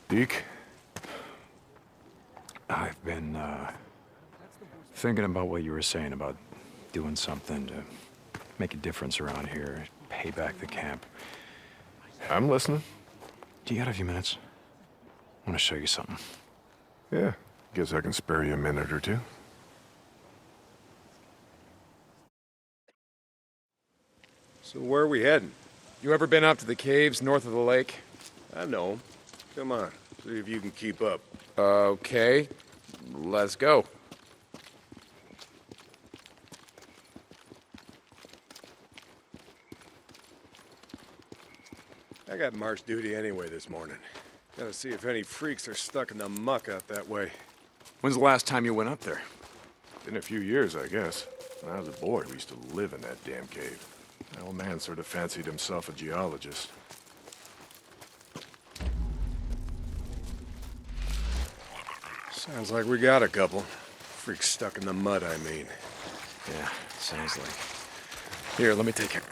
Deke? I've been, thinking about what you were saying about doing something to make a difference around here, pay back the camp. I'm listening. Do you got a few minutes? I want to show you something. Yeah, guess I can spare you a minute or two. So where are we heading? You ever been up to the caves north of the lake? I know 'em. Come on, see if you can keep up. Okay, let's go. I got march duty anyway this morning. Gotta see if any freaks are stuck in the muck out that way. When's the last time you went up there? Been a few years, I guess. When I was a boy, we used to live in that damn cave. My old man sort of fancied himself a geologist. Sounds like we got a couple. Freaks stuck in the mud, I mean. Yeah, sounds like. Here, let me take it.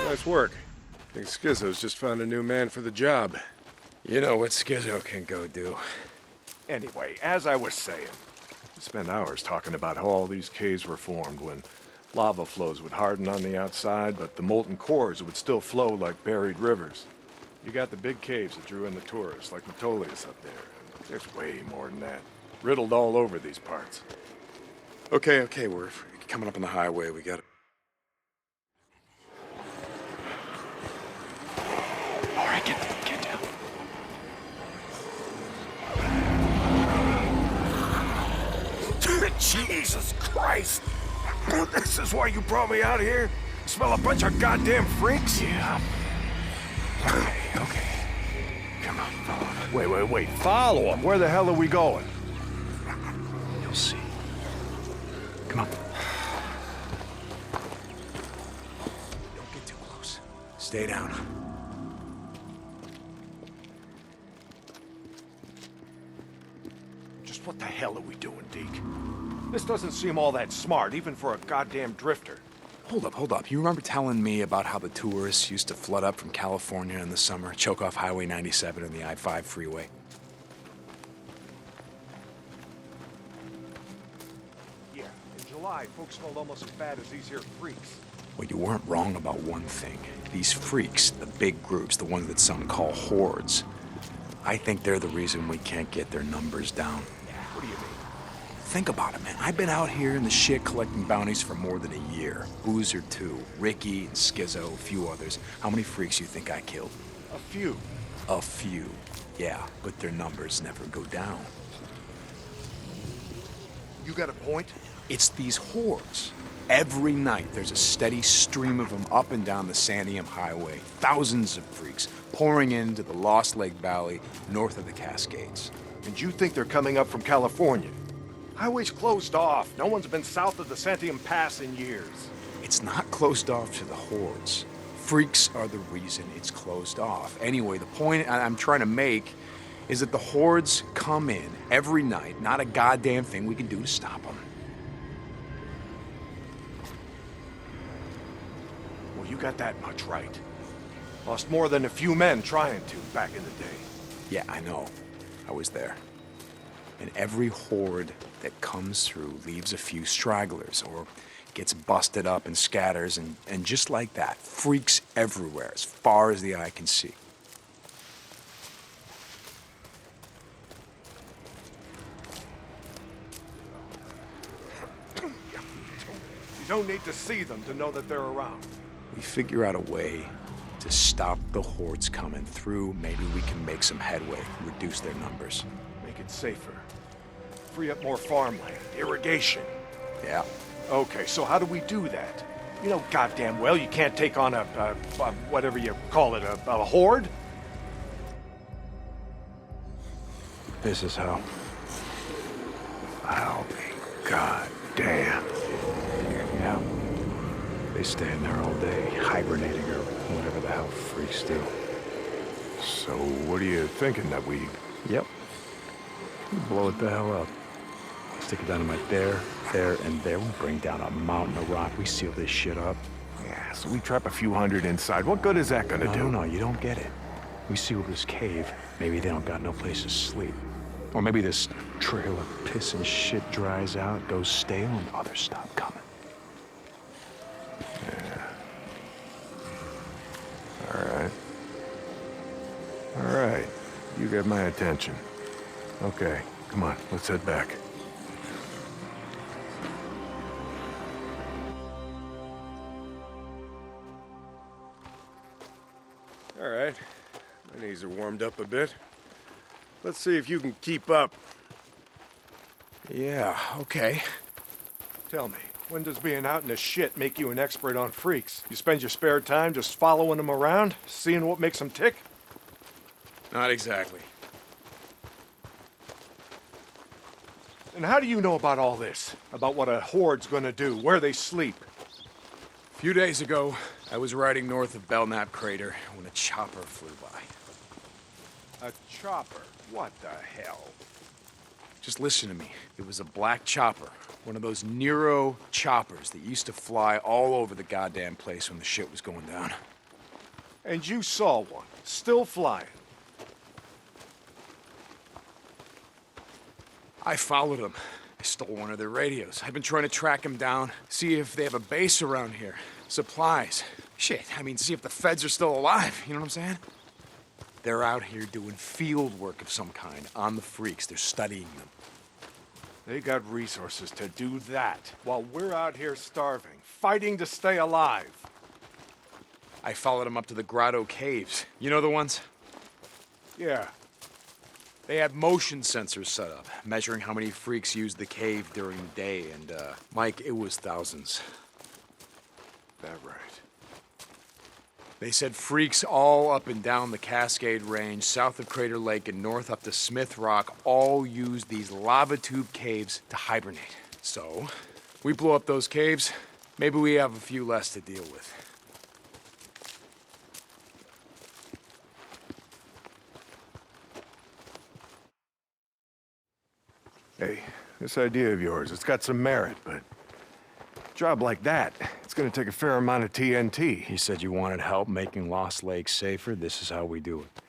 Nice work. I think Schizo's just found a new man for the job. You know what Schizo can go do. Anyway, as I was saying, we spent hours talking about how all these caves were formed when lava flows would harden on the outside, but the molten cores would still flow like buried rivers. You got the big caves that drew in the tourists, like Metolius up there. There's way more than that. Riddled all over these parts. Okay, we're coming up on the highway. We got it. All right, get down. Jesus Christ! This is why you brought me out here? Smell a bunch of goddamn freaks? Yeah. Okay. Come on, follow me. Wait. Follow them? Where the hell are we going? You'll see. Come on. Don't get too close. Stay down. Just what the hell are we doing, Deke? This doesn't seem all that smart, even for a goddamn drifter. Hold up. You remember telling me about how the tourists used to flood up from California in the summer, choke off Highway 97 and the I-5 freeway? Yeah, in July, folks smelled almost as bad as these here freaks. Well, you weren't wrong about one thing. These freaks, the big groups, the ones that some call hordes, I think they're the reason we can't get their numbers down. What do you mean? Think about it, man. I've been out here in the shit collecting bounties for more than a year. Boozer, too. Ricky and Schizo, a few others. How many freaks you think I killed? A few. A few. Yeah, but their numbers never go down. You got a point? It's these hordes. Every night, there's a steady stream of them up and down the Santiam Highway. Thousands of freaks pouring into the Lost Lake Valley north of the Cascades. And you think they're coming up from California? Highway's closed off. No one's been south of the Santiam Pass in years. It's not closed off to the hordes. Freaks are the reason it's closed off. Anyway, the point I'm trying to make is that the hordes come in every night. Not a goddamn thing we can do to stop them. Well, you got that much right. Lost more than a few men trying to back in the day. Yeah, I know. I was there. And every horde that comes through leaves a few stragglers or gets busted up and scatters, and just like that, freaks everywhere as far as the eye can see. You don't need to see them to know that they're around. We figure out a way to stop the hordes coming through. Maybe we can make some headway, reduce their numbers. Make it safer. Free up more farmland, irrigation. Yeah. Okay, so how do we do that? You know goddamn well you can't take on a whatever you call it, a horde? This is how. I'll be goddamn. Yeah. stay in there all day, hibernating or whatever the hell freaks do. So what are you thinking, that we... Yep. Blow it the hell up. Stick it down in my there, and there. We bring down a mountain of rock. We seal this shit up. Yeah, so we trap a few hundred inside. What good is that gonna do? No, you don't get it. We seal this cave. Maybe they don't got no place to sleep. Or maybe this trail of piss and shit dries out, goes stale, and others stop coming. All right. You get my attention. Okay, come on, let's head back. All right. My knees are warmed up a bit. Let's see if you can keep up. Yeah, okay. Tell me, when does being out in the shit make you an expert on freaks? You spend your spare time just following them around, seeing what makes them tick? Not exactly. And how do you know about all this? About what a horde's gonna do, where they sleep? A few days ago, I was riding north of Belknap Crater when a chopper flew by. A chopper? What the hell? Just listen to me. It was a black chopper. One of those Nero choppers that used to fly all over the goddamn place when the shit was going down. And you saw one, still flying. I followed them. I stole one of their radios. I've been trying to track them down, see if they have a base around here. Supplies. Shit, I mean, see if the feds are still alive, you know what I'm saying? They're out here doing field work of some kind on the freaks. They're studying them. They got resources to do that, while we're out here starving, fighting to stay alive. I followed them up to the Grotto Caves. You know the ones? Yeah. They had motion sensors set up, measuring how many freaks used the cave during the day, and, Mike, it was thousands. That right. They said freaks all up and down the Cascade Range, south of Crater Lake and north up to Smith Rock, all used these lava tube caves to hibernate. So, we blow up those caves, maybe we have a few less to deal with. Hey, this idea of yours, it's got some merit, but a job like that, it's gonna take a fair amount of TNT. You said you wanted help making Lost Lake safer. This is how we do it.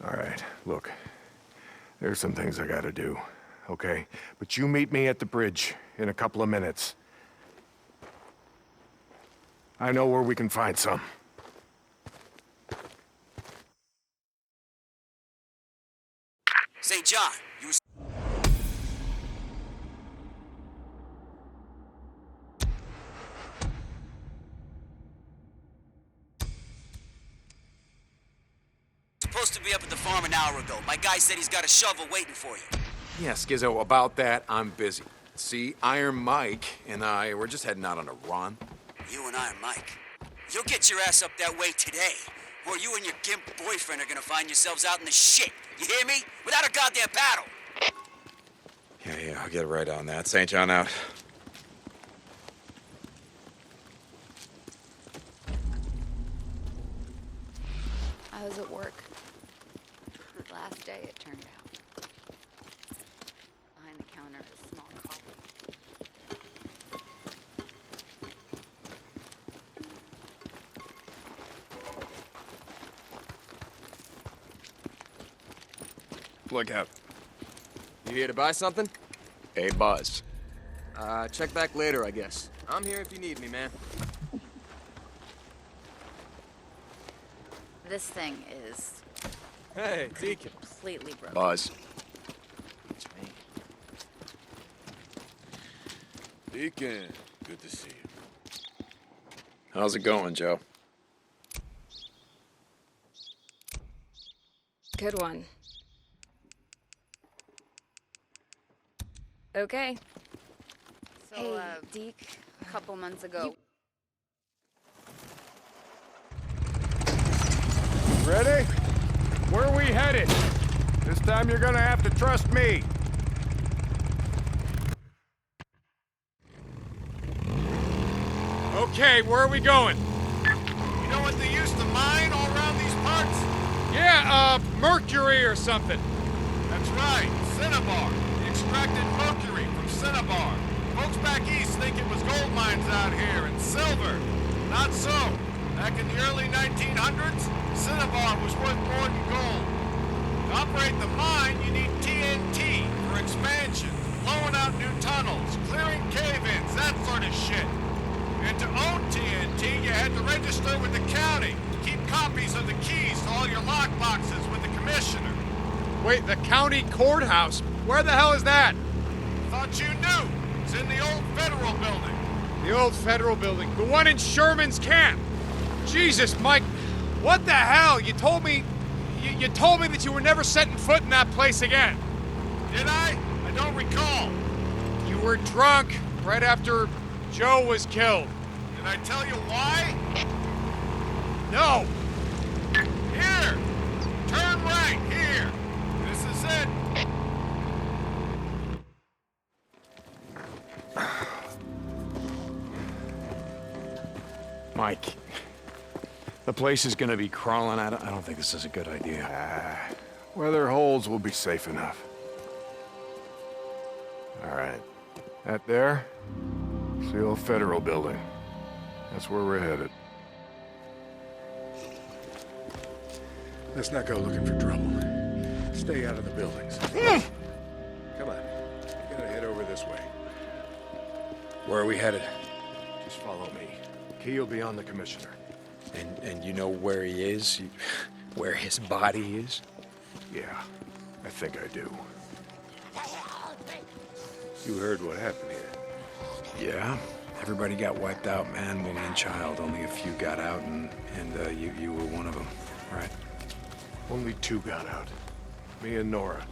All right, look. There's some things I gotta do, okay? But you meet me at the bridge in a couple of minutes. I know where we can find some. St. John, you... supposed to be up at the farm an hour ago. My guy said he's got a shovel waiting for you. Yeah, Skizzo, about that, I'm busy. See, Iron Mike and I, we're just heading out on a run. You and Iron Mike. You'll get your ass up that way today, or you and your gimp boyfriend are gonna find yourselves out in the shit. You hear me? Without a goddamn paddle. Yeah, I'll get right on that. St. John out. I was at work. Last day, it turned out. Behind the counter, a small coffee. Look out. You here to buy something? Hey, Buzz. Check back later, I guess. I'm here if you need me, man. This thing is Hey, Deacon. completely broken. Buzz. It's me. Deacon, good to see you. How's it going, Joe? Good one. Okay. So, Hey, Deke. a couple months ago, Ready? Where are we headed? This time you're gonna have to trust me. Okay, where are we going? You know what they used to mine all around these parts? Yeah, mercury or something. That's right, cinnabar. They extracted mercury from cinnabar. Folks back east think it was gold mines out here and silver. Not so. Back in the early 1900s, cinnabar was worth more than gold. To operate the mine, you need TNT for expansion, blowing out new tunnels, clearing cave-ins, that sort of shit. And to own TNT, you had to register with the county, keep copies of the keys to all your lockboxes with the commissioner. Wait, the county courthouse? Where the hell is that? Thought you knew. It's in the old federal building. The old federal building. The one in Sherman's camp. Jesus, Mike, what the hell? You told me that you were never setting foot in that place again. Did I? I don't recall. You were drunk right after Joe was killed. Did I tell you why? No. Here! Turn right, here! This is it. Mike, the place is gonna be crawling out. I don't think this is a good idea. Where there are holes, we'll be safe enough. All right. That there? It's the old federal building. That's where we're headed. Let's not go looking for trouble. Stay out of the buildings. Come on. We gotta head over this way. Where are we headed? Just follow me. Key will be on the commissioner. And you know where he is? Where his body is? Yeah, I think I do. You heard what happened here. Yeah. Everybody got wiped out, man, woman, and child. Only a few got out, and you were one of them, right? Only 2 got out. Me and Nora.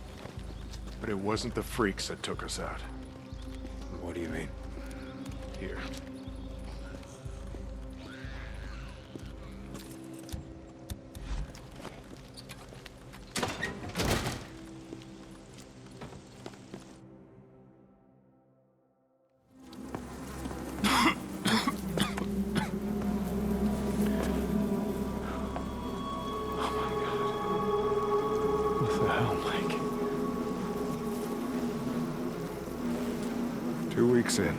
But it wasn't the freaks that took us out. What do you mean? Here. What the hell, Mike? 2 weeks in.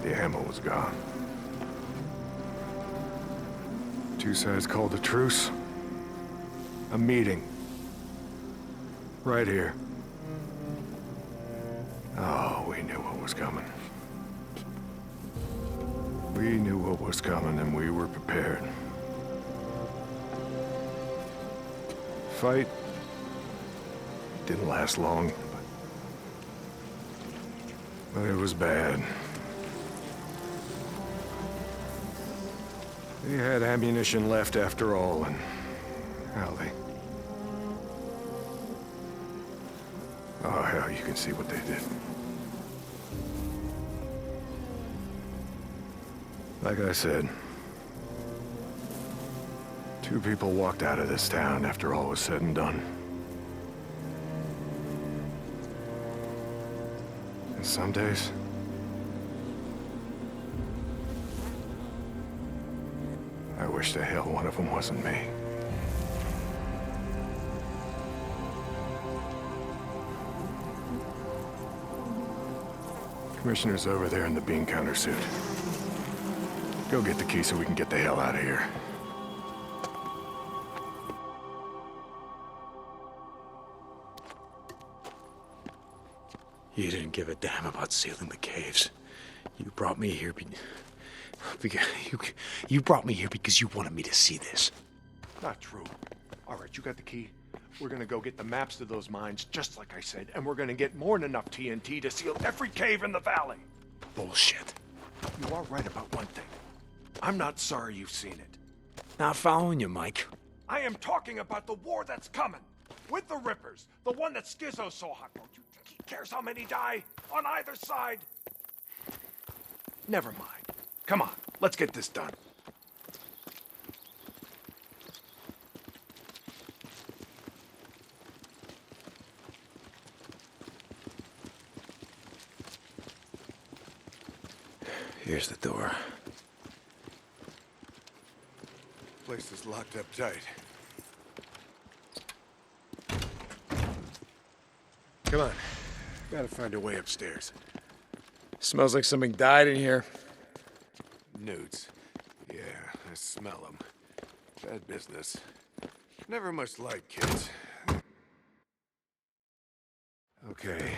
The ammo was gone. 2 sides called a truce. A meeting. Right here. Oh, we knew what was coming. We knew what was coming and we were prepared. Fight didn't last long, but it was bad. They had ammunition left after all, and hell, oh, hell, you can see what they did. Like I said, 2 people walked out of this town after all was said and done. And some days, I wish the hell one of them wasn't me. Commissioner's over there in the bean counter suit. Go get the key so we can get the hell out of here. You didn't give a damn about sealing the caves. You brought me here you brought me here because you wanted me to see this. Not true. All right, you got the key. We're gonna go get the maps to those mines, just like I said, and we're gonna get more than enough TNT to seal every cave in the valley. Bullshit. You are right about one thing. I'm not sorry you've seen it. Not following you, Mike. I am talking about the war that's coming. With the Rippers. The one that Schizo saw. Don't you think he cares how many die? On either side? Never mind. Come on, let's get this done. Here's the door. Place is locked up tight. Come on. Gotta find a way upstairs. Smells like something died in here. Nudes. Yeah, I smell them. Bad business. Never much like kids. Okay.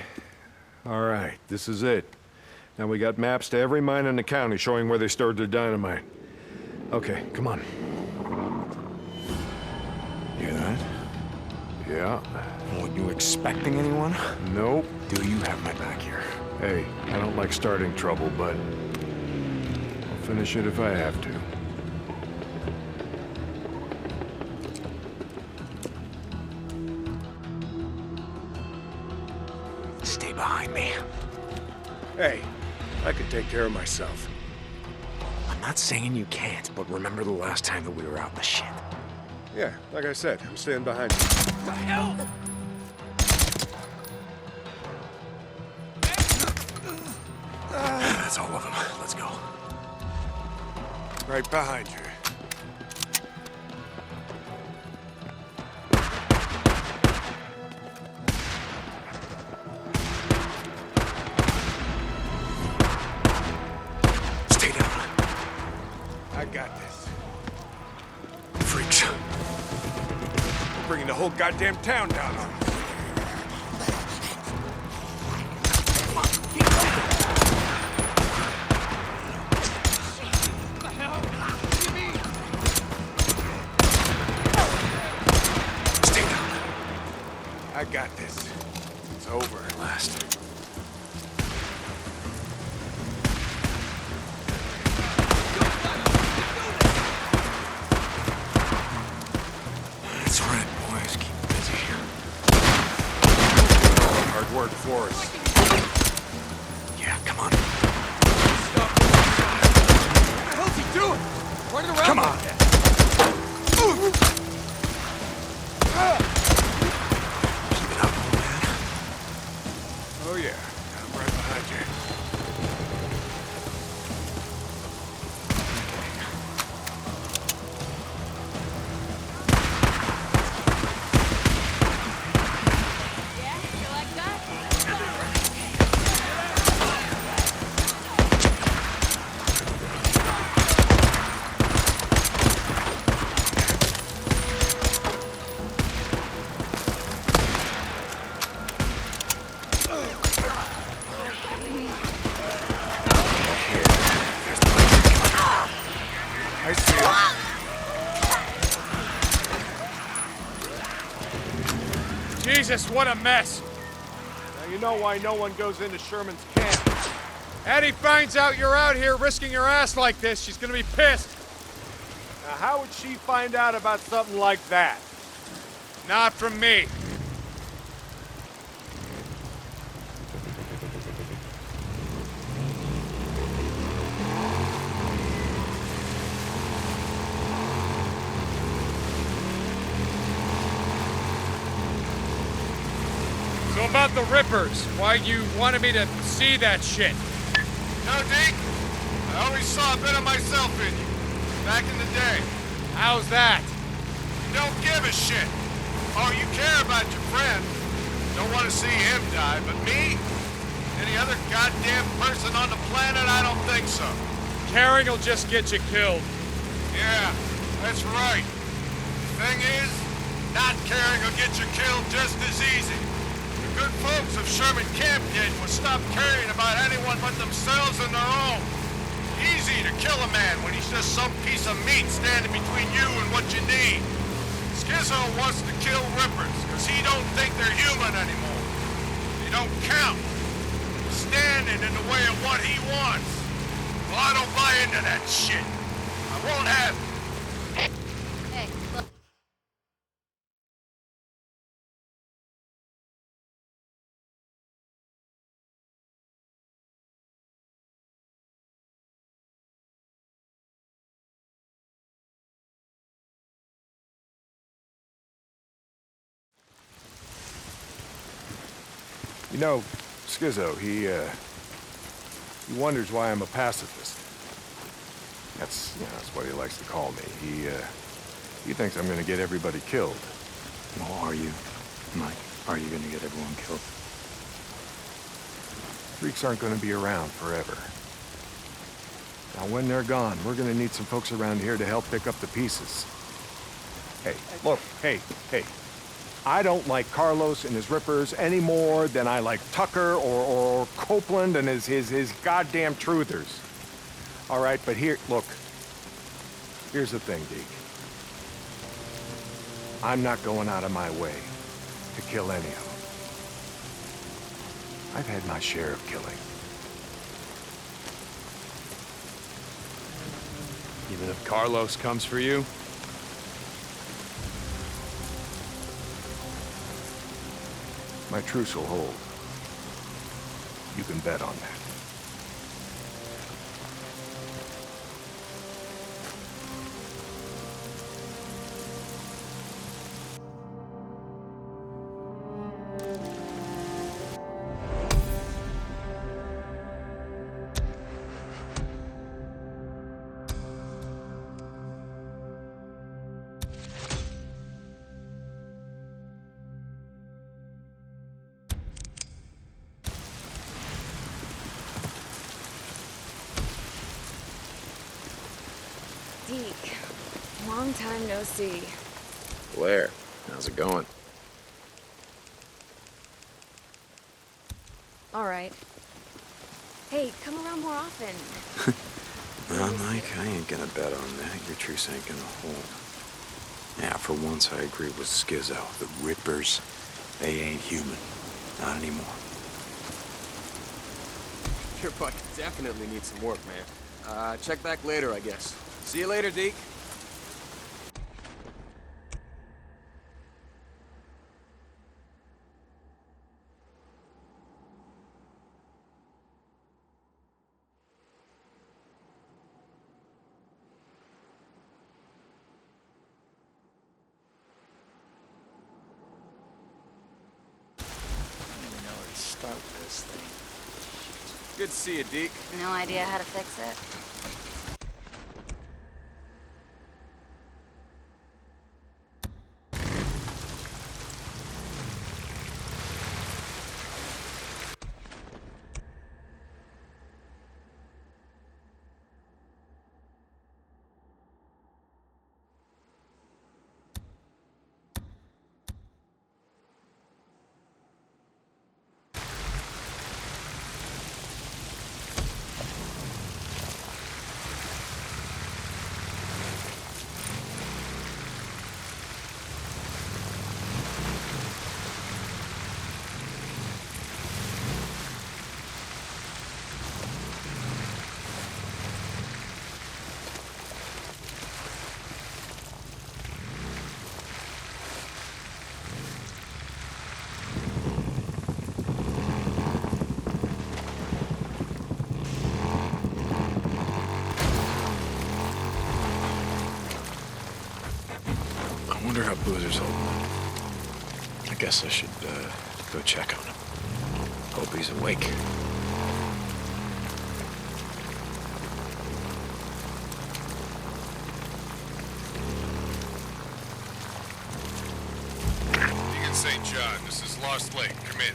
All right, this is it. Now we got maps to every mine in the county showing where they stored their dynamite. Okay, come on. Hear that? Yeah. Weren't you expecting anyone? Nope. Do you have my back here? Hey, I don't like starting trouble, but I'll finish it if I have to. Stay behind me. Hey, I can take care of myself. I'm not saying you can't, but remember the last time that we were out in the shit. Yeah, like I said, I'm staying behind you. That's all of them. Let's go. Right behind you. Stay down. I got this. Freaks. We're bringing the whole goddamn town down on us. Stay down. I got this. It's over at last. That's right, boys. Keep busy. Hard work for us. Yeah, come on. What the hell's he doing? Running around Come like on. that? Keep it up, old man. Oh yeah, I'm right behind you. Yeah, you like that? I see it. Jesus, what a mess. Now you know why no one goes into Sherman's camp. Addie finds out you're out here risking your ass like this, she's gonna be pissed. Now how would she find out about something like that? Not from me. So about the Rippers, why you wanted me to see that shit? No, Deke. I always saw a bit of myself in you. Back in the day. How's that? You don't give a shit. Oh, you care about your friend. Don't want to see him die, but me? Any other goddamn person on the planet? I don't think so. Caring will just get you killed. Yeah, that's right. Thing is, not caring will get you killed just as easy. The good folks of Sherman Camp did was stop caring about anyone but themselves and their own. Easy to kill a man when he's just some piece of meat standing between you and what you need. Skizzo wants to kill Rippers because he don't think they're human anymore. They don't count. Standing in the way of what he wants. Well, I don't buy into that shit. I won't have it. Hey, look. You know, Skizzo, he wonders why I'm a pacifist. That's what he likes to call me. He thinks I'm gonna get everybody killed. Well, are you, Mike? Are you gonna get everyone killed? Freaks aren't gonna be around forever. Now, when they're gone, we're gonna need some folks around here to help pick up the pieces. Hey, look, hey. I don't like Carlos and his rippers any more than I like Tucker or Copeland and his goddamn truthers. All right, but look. Here's the thing, Deke. I'm not going out of my way to kill any of them. I've had my share of killing. Even if Carlos comes for you? My truce will hold. You can bet on that. Deke, long time no see. Blair, how's it going? All right. Hey, come around more often. Well, Mike, I ain't gonna bet on that. Your truce ain't gonna hold. Yeah, for once I agree with Skizzo. The Rippers, they ain't human. Not anymore. Your bike definitely needs some work, man. Check back later, I guess. See you later, Deke. Start this thing. Good to see you, Deke. No idea how to fix it. I wonder how Boozer's holding up. I guess I should, go check on him. Hope he's awake. Deacon St. John, this is Lost Lake. Come in.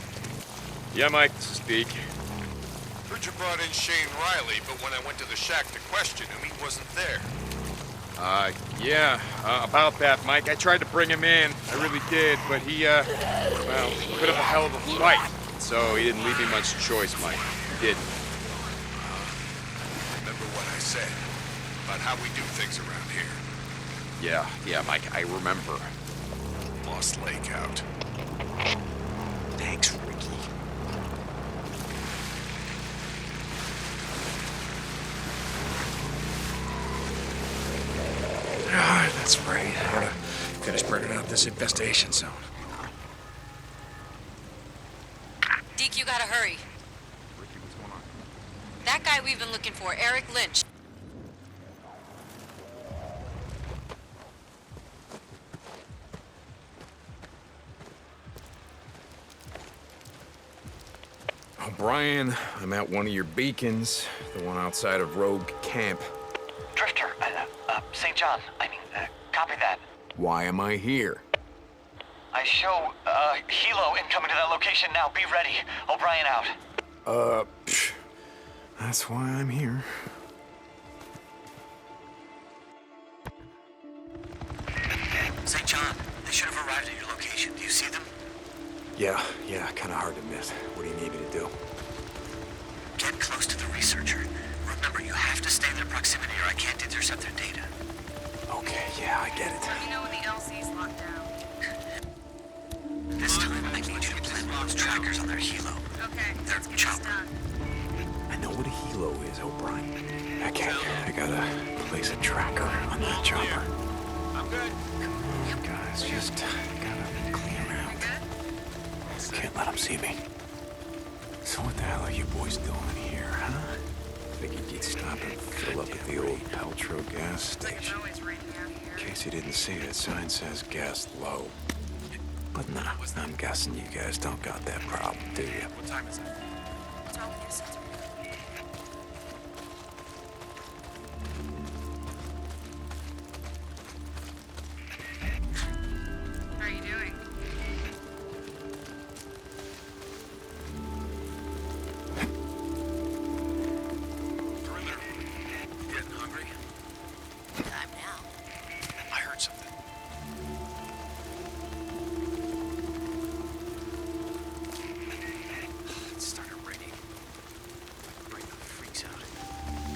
Yeah, Mike, this is Deke. Heard you brought in Shane Riley, but when I went to the shack to question him, he wasn't there. Yeah, about that, Mike. I tried to bring him in. I really did, but he, well, could have a hell of a fight. So he didn't leave me much choice, Mike. He didn't. Remember what I said about how we do things around here. Yeah, Mike, I remember. Lost Lake out. Thanks, Ricky. That's right. I ought to finish burning out this infestation zone. Deke, you gotta hurry. Ricky, what's going on? That guy we've been looking for, Eric Lynch. O'Brien, I'm at one of your beacons, the one outside of Rogue Camp. Drifter, St. John. Copy that. Why am I here? I show, helo incoming to that location now. Be ready. O'Brien out. That's why I'm here. St. John, they should have arrived at your location. Do you see them? Yeah, kinda hard to miss. What do you need me to do? Get close to the researcher. Remember, you have to stay in their proximity or I can't intercept their data. Okay, yeah, I get it. Let me know when the LC's locked down. This time, I need you to plant those trackers on their helo. Okay, They're let's get this chopper. done. I know what a helo is, O'Brien. Okay, I gotta place a tracker on that chopper. I'm good. Come on, guys, just gotta clear out. Can't let them see me. So what the hell are you boys doing here, huh? Figured you'd stop and fill up at the old Peltro gas station. Always raining out In here. case you didn't see it, sign says gas low. But nah, I'm guessing you guys don't got that problem, do you? What time is it? What's wrong with your sensor? How are you doing? Perimeter. Getting hungry? Time now. I heard something. It started raining. Bring the freaks out.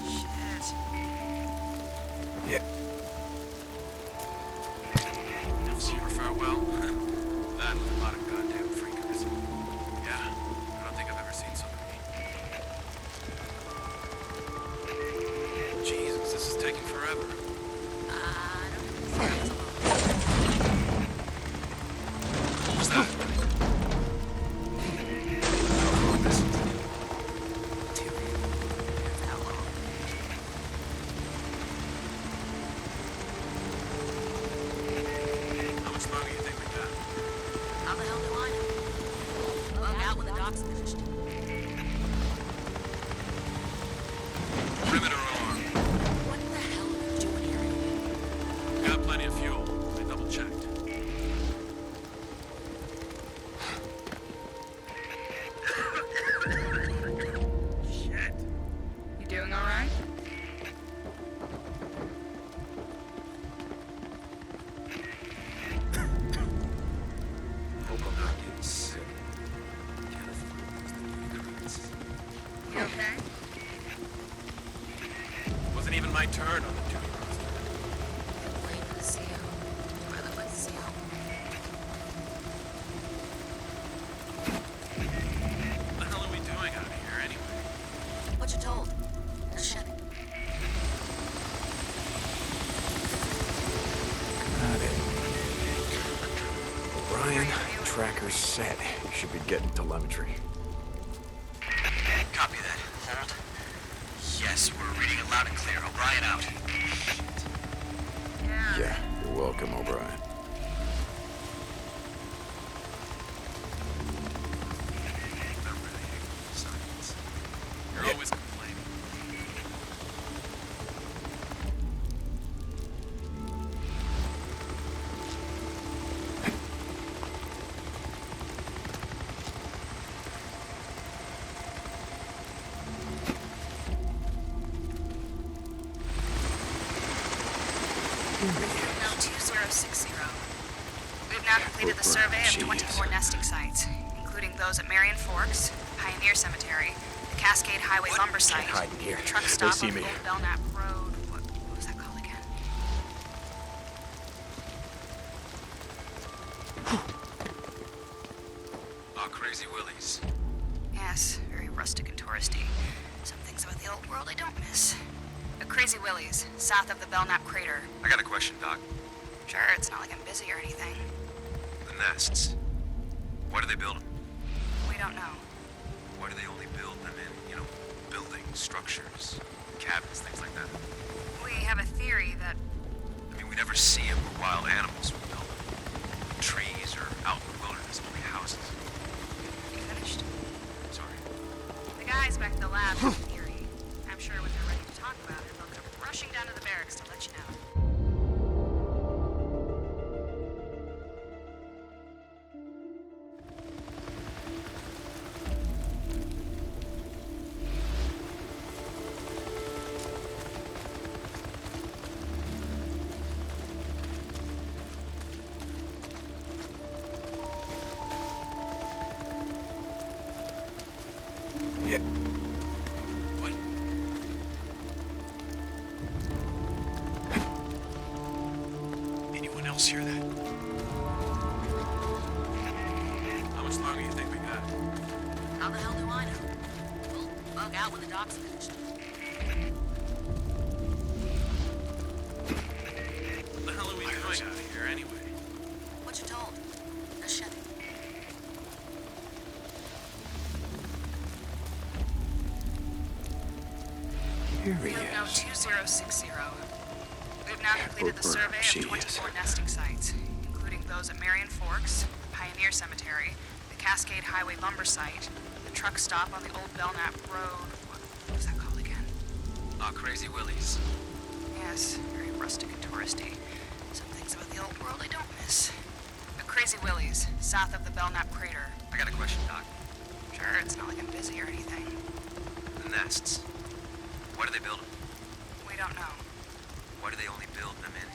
Shit. Yeah. Never seen her farewell. That was a lot of goddamn freakers. Yeah, I don't think I've ever seen so many. Jesus, this is taking forever. What was that? How much longer do you think we got? How the hell do I know? Bug out when the doc's finished. Perimeter alarm. What the hell are you doing here? Got plenty of fuel. I double checked. Shit. You doing all right? Hope I'm not getting sick. You okay? Wasn't even my turn on the duty roster. Blame the CO. Toilet with CO. What the hell are we doing out here anyway? What you told? No shit. Got it. O'Brien, tracker's set. You should be getting telemetry. Copy that. Hold. Yes, we're reading it loud and clear. O'Brien out. Yeah, you're welcome, O'Brien. I really hate science. You're always complaining. No 2060. We've now completed the survey of 24 nesting sites, including those at Marion Forks, Pioneer Cemetery, the Cascade Highway lumber site, hide in here. the truck They stop see on me. Old Belknap Road. What was that called again? Oh, Crazy Willies. Yes, very rustic and touristy. Some things about the old world I don't miss. The Crazy Willies, south of the Belknap Crater. I got a question, Doc. Sure, it's not like I'm busy or anything. The nests. Why do they build them? We don't know. Why do they only build them in, buildings, structures, cabins, things like that? We have a theory that I mean, we never see them where wild animals would build them. Trees or out in the wilderness, only houses. you finished. Sorry. The guys back at the lab have a theory. I'm sure when they're ready to talk about it, they'll come rushing rushing down to the barracks to let you know. Yeah. What? Anyone else hear that? How much longer do you think we got? How the hell do I know? We'll bug out when the doc's finished. What the hell are we doing out of here anyway? What you told? Just shut it. Here he Field note is. 2060. We've now completed the survey She of is. 24 nesting sites, including those at Marion Forks, the Pioneer Cemetery, the Cascade Highway lumber site, the truck stop on the old Belknap Road. What was that called again? Oh, Crazy Willie's. Yes, very rustic and touristy. Some things about the old world I don't miss. The Crazy Willie's, south of the Belknap Crater. I got a question, Doc. Sure, it's not like I'm busy or anything. The nests. What are they building? We don't know. Why do they only build them in,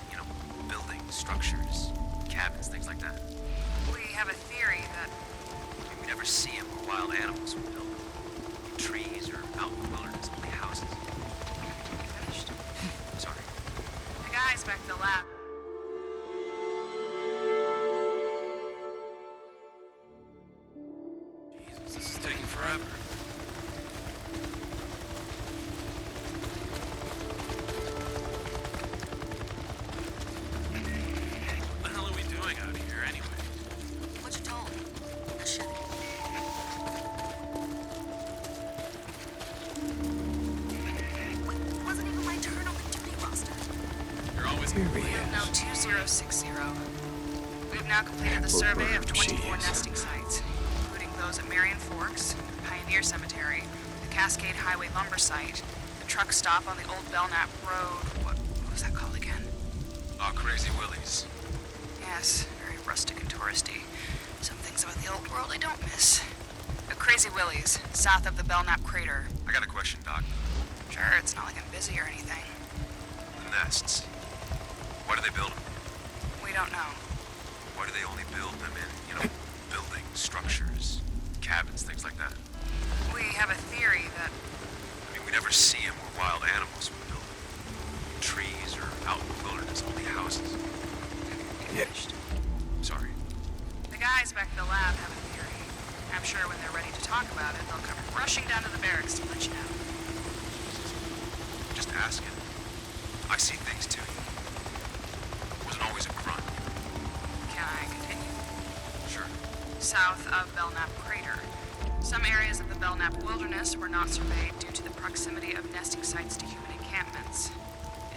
buildings, structures, cabins, things like that? We have a theory that We never see them where wild animals would build them. Trees or out in the wilderness, only houses. finished. Sorry. The guys back at the lab. Jesus, this is taking forever. What the hell are we doing out here anyway? What you told? Just shut it. Wasn't even my turn on the duty roster. You're always Here he Field is. note 2060. We've now completed the survey of 24 nesting sites, including those at Marion Forks, the Pioneer Cemetery, the Cascade Highway lumber site, the truck stop on the old Belknap Road. What was that called again? Oh, Crazy Willie's. Yes, very rustic and touristy. Some things about the old world I don't miss. The Crazy Willie's, south of the Belknap Crater. I got a question, Doc. Sure, it's not like I'm busy or anything. The nests. What are they building? We don't know. Why do they only build them in, buildings, structures, cabins, things like that? We have a theory that We never see them where wild animals would build them. Trees or out in the wilderness, only houses. Yeah. Sorry. the guys back at the lab have a theory. I'm sure when they're ready to talk about it, they'll come rushing down to the barracks to let you know. Just asking. I see things too. Wasn't always a grunt. Can I continue? Sure. South of Belknap Crater. Some areas of the Belknap wilderness were not surveyed due to the proximity of nesting sites to human encampments.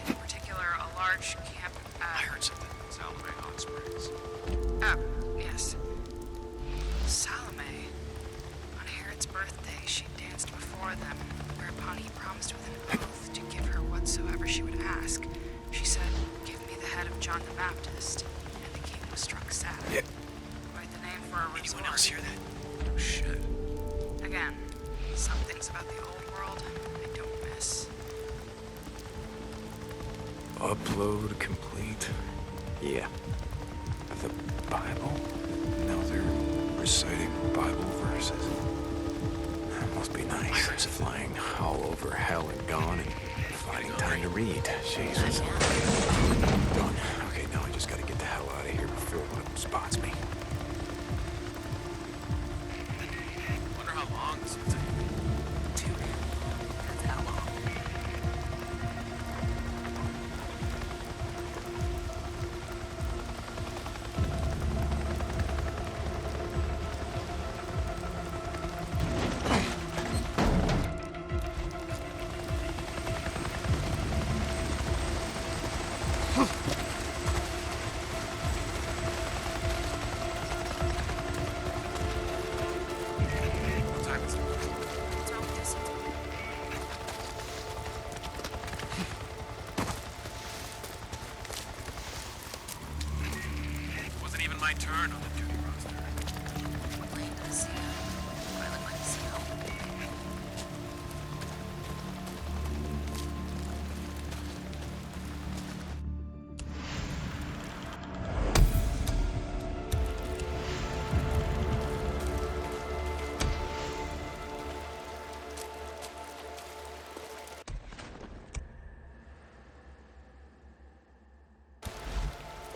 In particular, a large camp... I heard something. Salome Hot Springs. Yes. Salome. On Herod's birthday, she danced before them, whereupon he promised with an oath to give her whatsoever she would ask. She said, "Give me the head of John the Baptist," and the king was struck sad. Yeah. Quite the name for a resort. Anyone else hear that? Oh, shit. Again, some things about the old world I don't miss. Upload complete. Yeah. The Bible? Now they're reciting Bible verses. That must be nice. It's flying all over hell and gone and finding time to read. Jesus. Done. Okay, now I just gotta get the hell out of here before one spots me. Wonder how long this will take. 2 minutes. That's how long.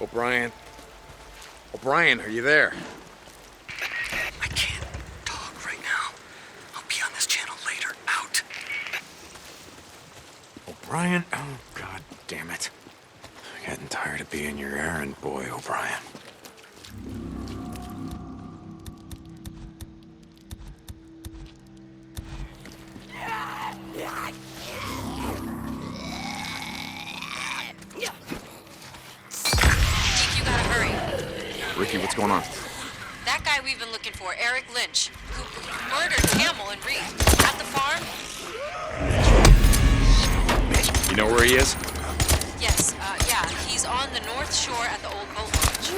O'Brien? O'Brien, are you there? I can't talk right now. I'll be on this channel later. Out. O'Brien? Oh, God damn it. I'm getting tired of being your errand boy, O'Brien. You gotta hurry. Ricky, what's going on? That guy we've been looking for, Eric Lynch, who murdered Camel and Reed at the farm. You know where he is? Yes, yeah, he's on the north shore at the old boat launch.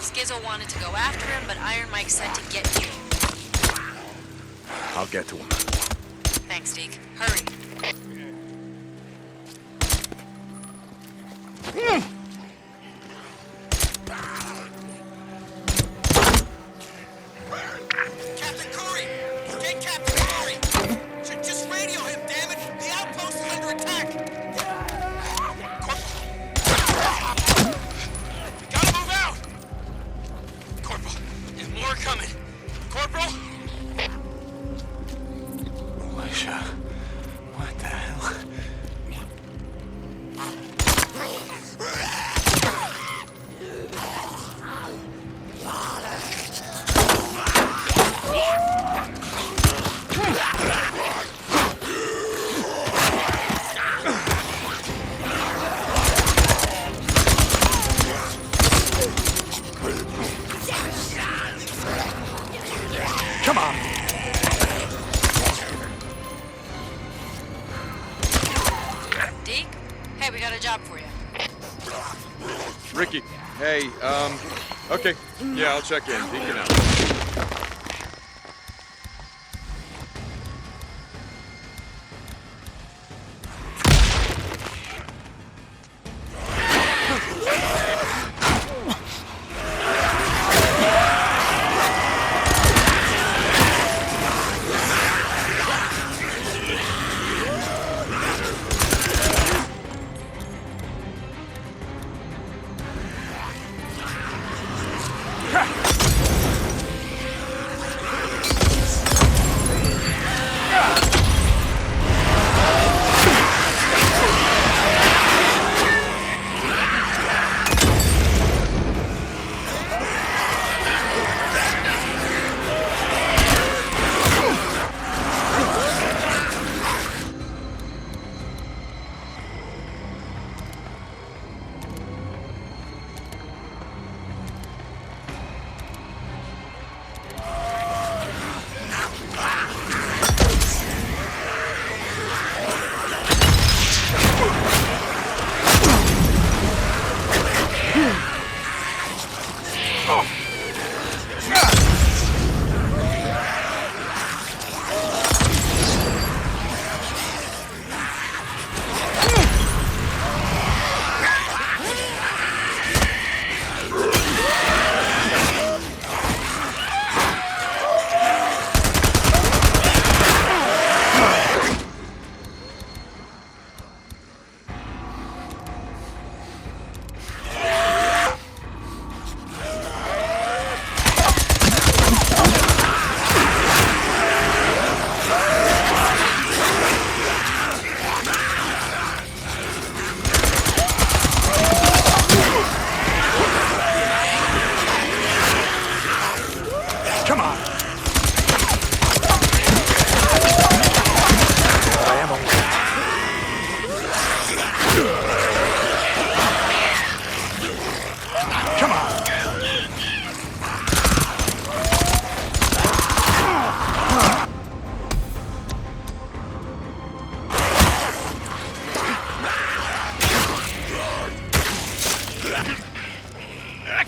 Skizzo wanted to go after him, but Iron Mike said to get you. I'll get to him. Thanks, Deke. Hurry. Captain Curry! Get Captain Curry! Just radio him, damn it! The outpost is under attack! We gotta move out! Corporal, there's more coming. Corporal? Alicia, what the hell? Come on! Deke? Hey, we got a job for you. Ricky, hey, okay. Yeah, I'll check in. Deacon out.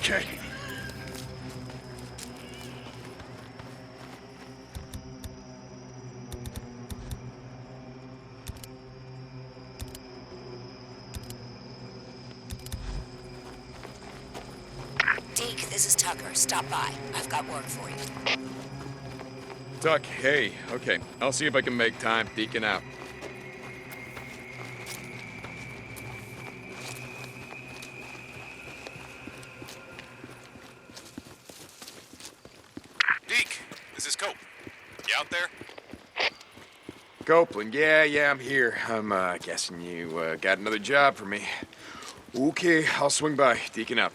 Okay. Deke, this is Tucker. Stop by. I've got work for you. Tuck, hey, okay. I'll see if I can make time. Deacon out. Cope, you out there? Copeland, yeah, I'm here. I'm guessing you got another job for me. Okay, I'll swing by. Deacon out.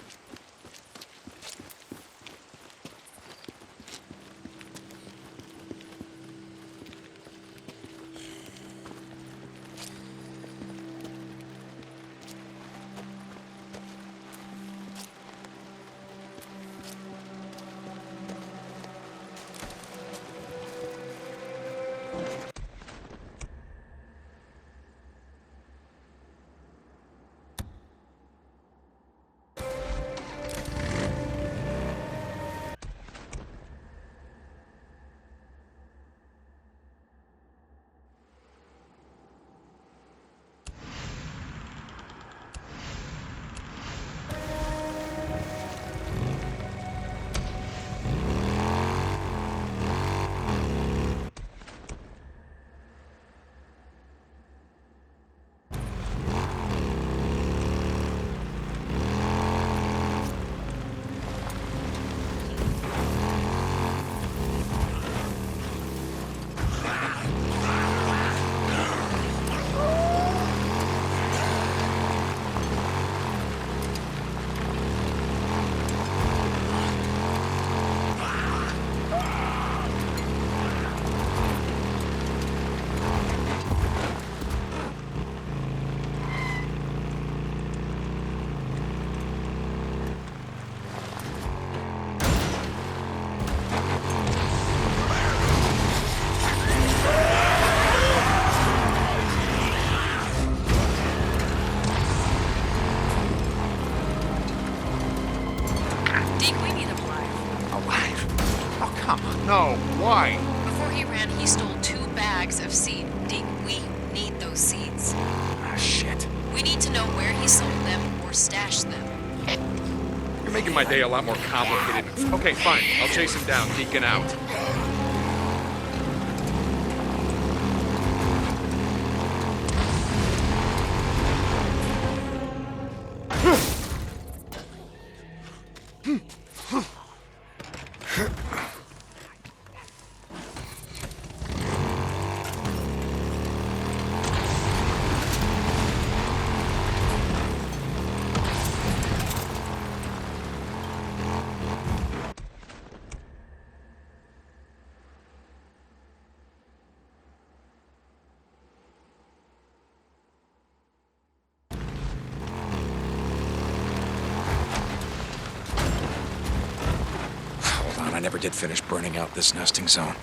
No, why? Before he ran, he stole 2 bags of seed. Deke, we need those seeds. Ah, shit. We need to know where he sold them or stashed them. You're making my day a lot more complicated. Okay, fine. I'll chase him down. Deacon out. I never did finish burning out this nesting zone.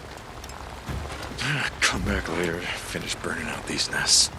Come back later, finish burning out these nests.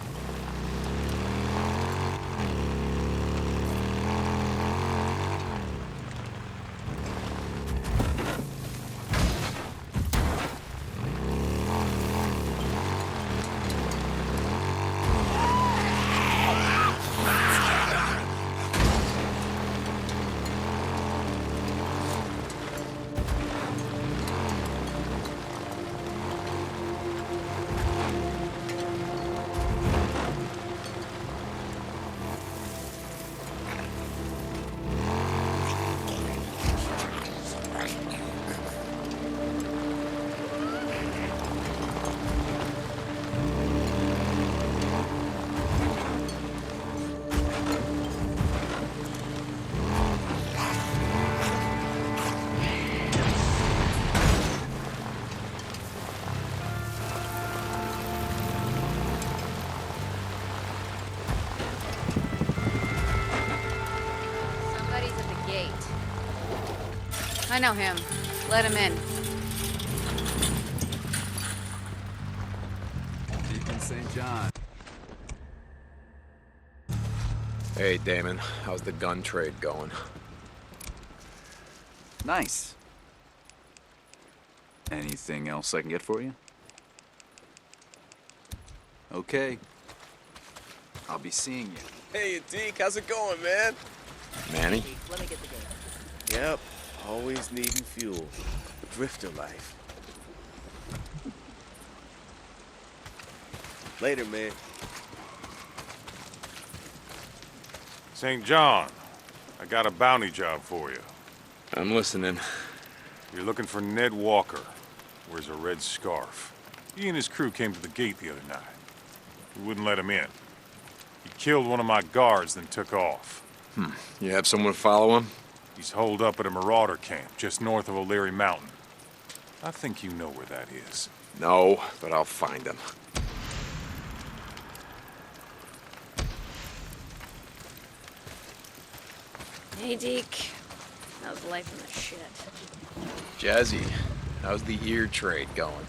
I know him. Let him in. Deacon St. John. Hey, Damon. How's the gun trade going? Nice. Anything else I can get for you? Okay. I'll be seeing you. Hey, Deke, how's it going, man? Manny? Let me get the game. Yep, always needing fuel. Drifter life. Later, man. St. John, I got a bounty job for you. I'm listening. You're looking for Ned Walker. wears a red scarf. He and his crew came to the gate the other night. We wouldn't let him in. He killed one of my guards, then took off. You have someone follow him? He's holed up at a marauder camp just north of O'Leary Mountain. I think you know where that is. No, but I'll find him. Hey, Deke. How's life in the shit? Jazzy, how's the ear trade going?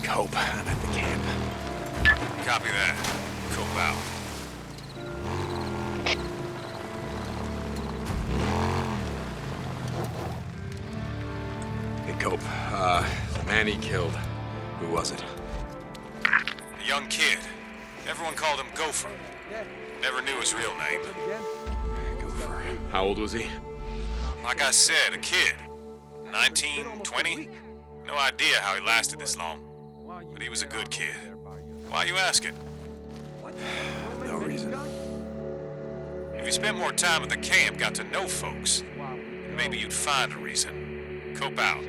Cope, I'm at the camp. Copy that. Cope out. Hey, Cope, the man he killed, who was it? A young kid. Everyone called him Gopher. Never knew his real name. Gopher. How old was he? Like I said, a kid. 19, 20? No idea how he lasted this long. But he was a good kid. Why are you asking? No reason. If you spent more time at the camp, got to know folks, maybe you'd find a reason. Cope out.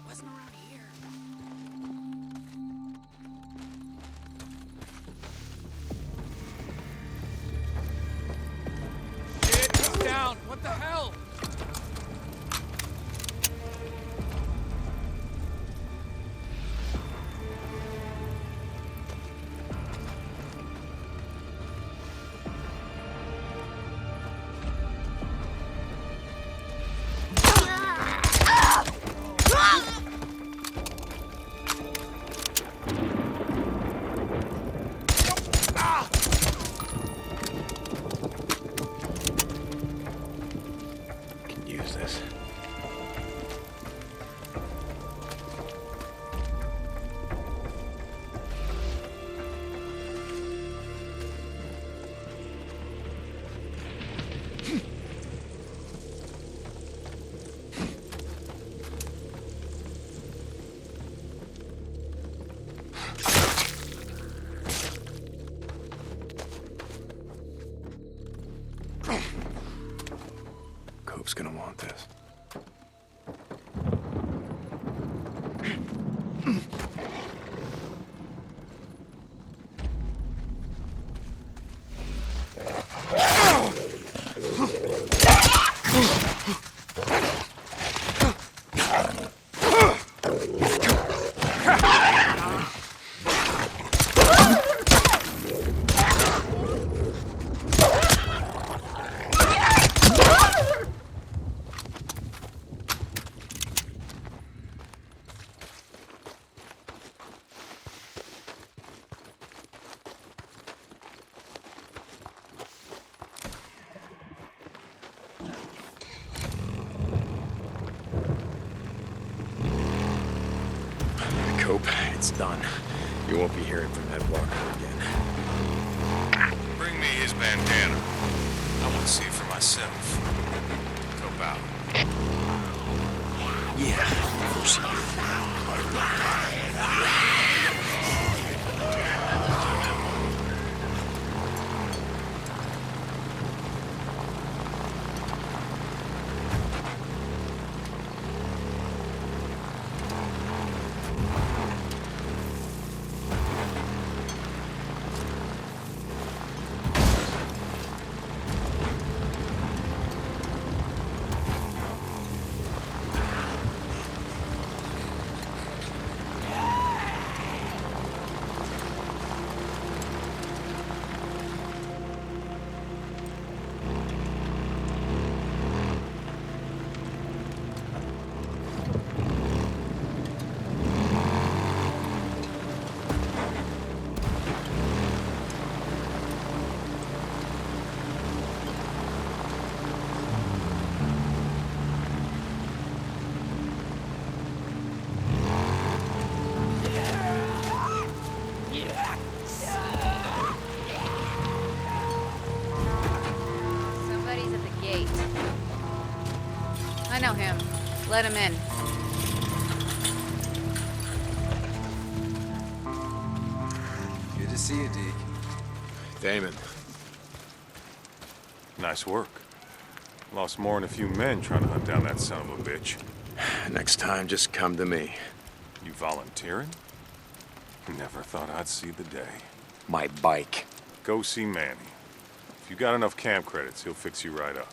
Wasn't around here. Get down! What the hell? Can use this. Cope's gonna want this. Cope, it's done. You won't be hearing from Ed Walker again. Bring me his bandana. I want to see it for myself. Cope out. Yeah, of course he is. Somebody's at the gate. I know him. Let him in. Good to see you, Deke. Damon. Nice work. Lost more than a few men trying to hunt down that son of a bitch. Next time, just come to me. You volunteering? Never thought I'd see the day. My bike. Go see Manny. If you got enough camp credits, he'll fix you right up.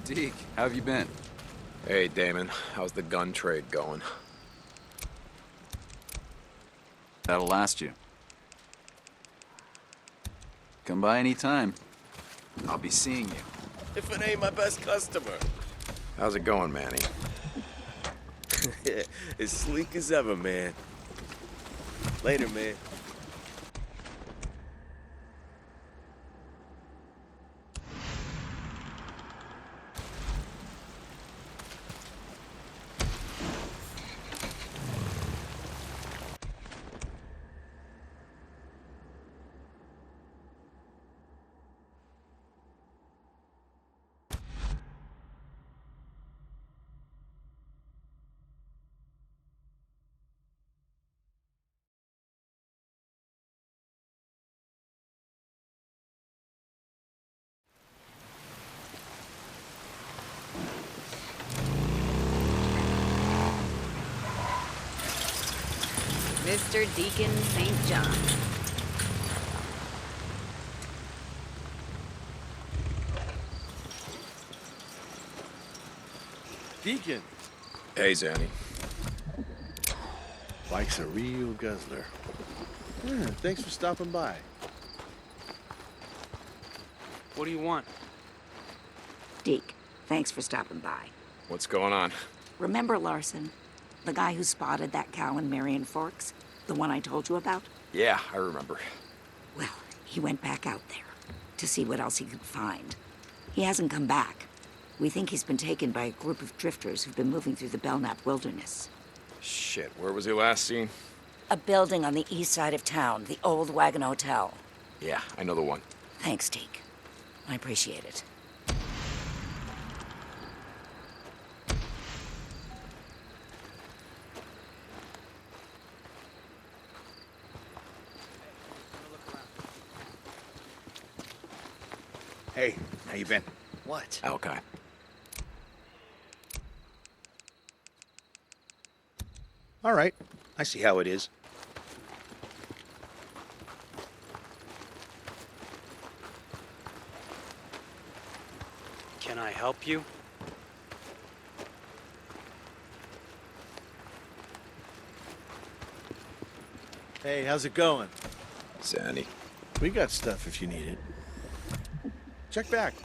Deke, how have you been? Hey, Damon. How's the gun trade going? That'll last you. Come by any time. I'll be seeing you. If it ain't my best customer. How's it going, Manny? As sleek as ever, man. Later, man. Mr. Deacon St. John. Deacon. Hey, Zanny. Mike's a real guzzler. Yeah, thanks for stopping by. What do you want? Deke, thanks for stopping by. What's going on? Remember Larson? The guy who spotted that cow in Marion Forks? The one I told you about? Yeah, I remember. Well, he went back out there to see what else he could find. He hasn't come back. We think he's been taken by a group of drifters who've been moving through the Belknap wilderness. Shit, where was he last seen? A building on the east side of town, the old Wagon Hotel. Yeah, I know the one. Thanks, Deke. I appreciate it. Hey, how you been? What? Okay. All right. I see how it is. Can I help you? Hey, how's it going? Zanny. We got stuff if you need it. Check back.